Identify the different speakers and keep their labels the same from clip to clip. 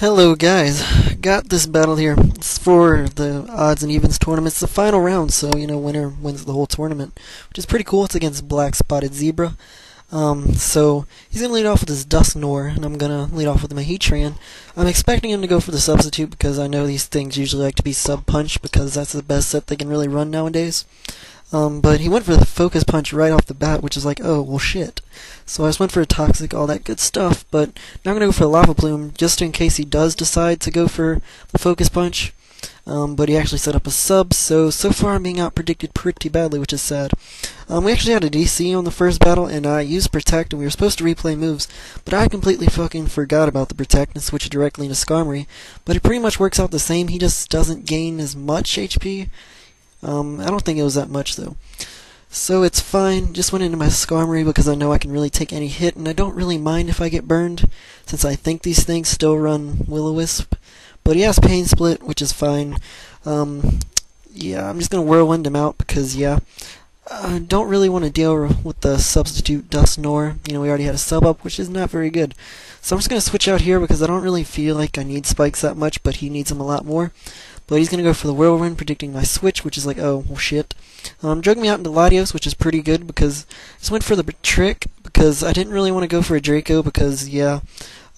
Speaker 1: Hello guys, got this battle here. It's for the odds and evens tournament. It's the final round, so winner wins the whole tournament, which is pretty cool. It's against BlackspottedZebra. So he's gonna lead off with his Dusknor, and I'm gonna lead off with my Heatran. I'm expecting him to go for the substitute because I know these things usually like to be sub punch because that's the best set they can really run nowadays. But he went for the focus punch right off the bat, which is like, oh, well, shit. So I just went for a toxic, all that good stuff, but now I'm going to go for a lava plume, just in case he does decide to go for the focus punch. But he actually set up a sub, so far I'm being out-predicted pretty badly, which is sad. We actually had a DC on the first battle, and I used Protect, and we were supposed to replay moves, but I completely fucking forgot about the Protect and switched directly into Skarmory. But it pretty much works out the same, he just doesn't gain as much HP. I don't think it was that much, though. So it's fine. Just went into my Skarmory because I know I can really take any hit, and I don't really mind if I get burned, since I think these things still run Will-O-Wisp. But he has Pain Split, which is fine. Yeah, I'm just going to Whirlwind him out because, yeah, I don't really want to deal with the substitute Dusknor. We already had a sub up, which is not very good. So I'm just going to switch out here because I don't really feel like I need spikes that much, but he needs them a lot more. But he's going to go for the Whirlwind, predicting my switch, which is like, oh, well, shit. Drug me out into Latios, which is pretty good, because I just went for the trick, because I didn't really want to go for a Draco, because, yeah.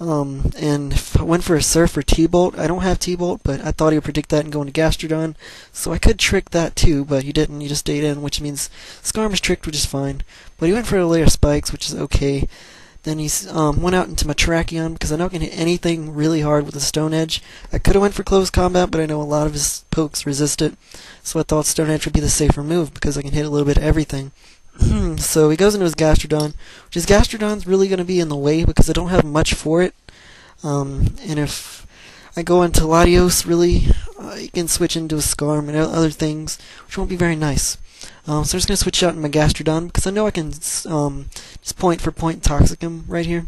Speaker 1: And if I went for a Surf or T-Bolt, I don't have T-Bolt, but I thought he would predict that and go into Gastrodon, so I could trick that too, but he didn't, he just stayed in, which means Skarm is tricked, which is fine. But he went for a layer of Spikes, which is okay. Then he went out into my Terrakion, because I know I can hit anything really hard with a Stone Edge. I could have went for Close Combat, but I know a lot of his pokes resist it, so I thought Stone Edge would be the safer move, because I can hit a little bit of everything. So he goes into his Gastrodon, which is Gastrodon's really going to be in the way, because I don't have much for it. And if I go into Latios, really, you can switch into a Skarm and other things, which won't be very nice. So I'm just going to switch out in my Gastrodon, because I know I can just point for point Toxic him right here,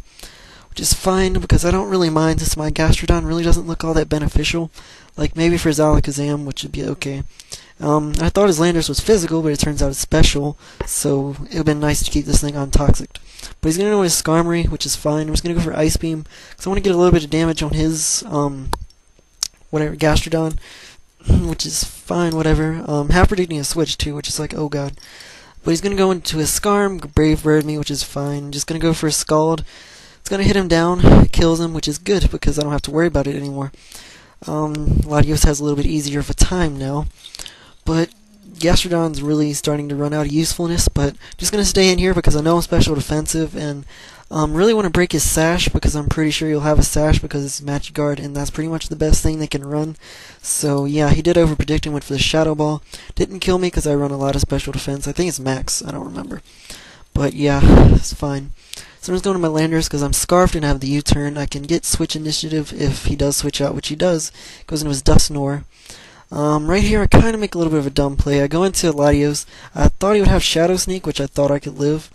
Speaker 1: which is fine, because I don't really mind since my Gastrodon really doesn't look all that beneficial. Like, maybe for his Alakazam, which would be okay. I thought his Landorus was physical, but it turns out it's special, so it would have been nice to keep this thing on Toxic. But he's going to go his Skarmory, which is fine. I'm just going to go for Ice Beam, because I want to get a little bit of damage on his, whatever, Gastrodon, which is fine, whatever. Half predicting a switch, too, which is like, oh god. But he's going to go into his Skarm, Brave Bird me, which is fine. Just going to go for a Scald. It's going to hit him down, it kills him, which is good, because I don't have to worry about it anymore. Latios has a little bit easier of a time now. But Gastrodon's really starting to run out of usefulness, but just going to stay in here because I know I'm special defensive, and really want to break his Sash because I'm pretty sure he'll have a Sash because it's Magic Guard, and that's pretty much the best thing they can run. So yeah, he did overpredict and went for the Shadow Ball. Didn't kill me because I run a lot of special defense. I think it's max, I don't remember. But yeah, it's fine. So I'm just going to my Landers because I'm Scarfed and I have the U-turn. I can get Switch Initiative if he does switch out, which he does. Goes into his Dusknor. Right here, I kind of make a little bit of a dumb play. I go into Latios. I thought he would have Shadow Sneak, which I thought I could live.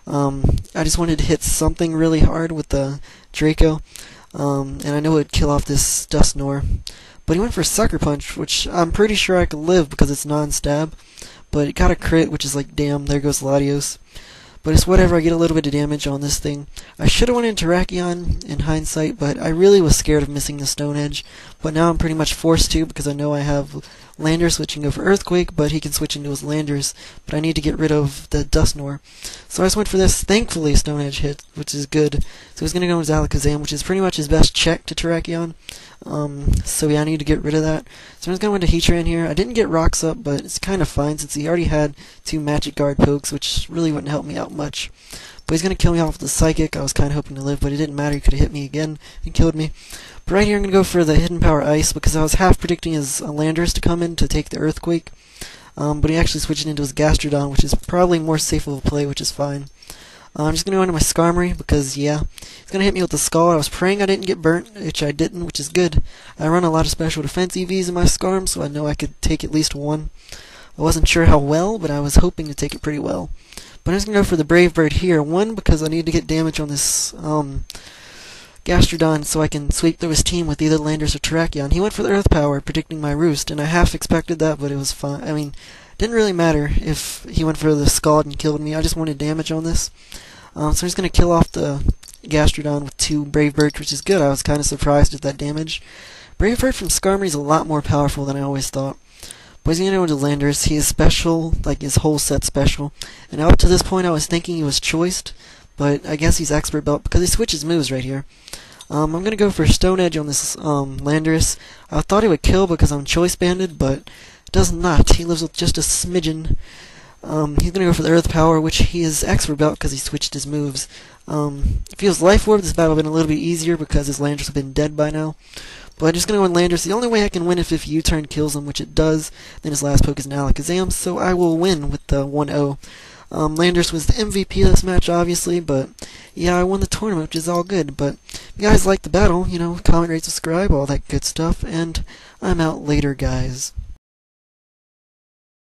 Speaker 1: I just wanted to hit something really hard with the Draco, and I know it would kill off this Dusknor. But he went for Sucker Punch, which I'm pretty sure I could live because it's non-stab. But it got a crit, which is like, damn, there goes Latios. But it's whatever, I get a little bit of damage on this thing. I should have went into Terrakion in hindsight, but I really was scared of missing the Stone Edge. But now I'm pretty much forced to, because I know I have Landers switching over Earthquake, but he can switch into his Landers. But I need to get rid of the Dusknor. So I just went for this. Thankfully, Stone Edge hit, which is good. So he's going to go with his Alakazam, which is pretty much his best check to Terrakion. So yeah, I need to get rid of that. So I'm just going to go into Heatran here. I didn't get Rocks up, but it's kind of fine since he already had 2 Magic Guard pokes, which really wouldn't help me out much. But he's going to kill me off with the Psychic. I was kind of hoping to live, but it didn't matter. He could have hit me again and killed me. But right here I'm going to go for the Hidden Power Ice because I was half predicting his Landorus to come in to take the Earthquake. But he actually switched into his Gastrodon, which is probably more safe of a play, which is fine. I'm just going to go into my Skarmory because, yeah, he's going to hit me with the Scald. I was praying I didn't get burnt, which I didn't, which is good. I run a lot of special defense EVs in my Skarm, so I know I could take at least one. I wasn't sure how well, but I was hoping to take it pretty well. But I'm just going to go for the Brave Bird here. One, because I need to get damage on this Gastrodon so I can sweep through his team with either Landorus or Terrakion. He went for the Earth Power, predicting my Roost, and I half expected that, but it was fine. I mean, didn't really matter if he went for the Scald and killed me. I just wanted damage on this. So I'm just going to kill off the Gastrodon with 2 Brave Bird, which is good. I was kind of surprised at that damage. Brave Bird from Skarmory is a lot more powerful than I always thought. But he's going to go into Landorus. He is special, like his whole set special. And up to this point I was thinking he was choiced, but I guess he's Expert Belt because he switches moves right here. I'm going to go for Stone Edge on this Landorus. I thought he would kill because I'm Choice Banded, but it does not. He lives with just a smidgen. He's going to go for the Earth Power, which he is Expert Belt because he switched his moves. If he was Life Orb, this battle would have been a little bit easier because his Landorus would have been dead by now. But I'm just going to win Landorus. The only way I can win is if U-turn kills him, which it does. Then his last poke is an Alakazam, so I will win with the 1-0. Landorus was the MVP of this match, obviously, but yeah, I won the tournament, which is all good. But if you guys like the battle, comment, rate, subscribe, all that good stuff, and I'm out later, guys.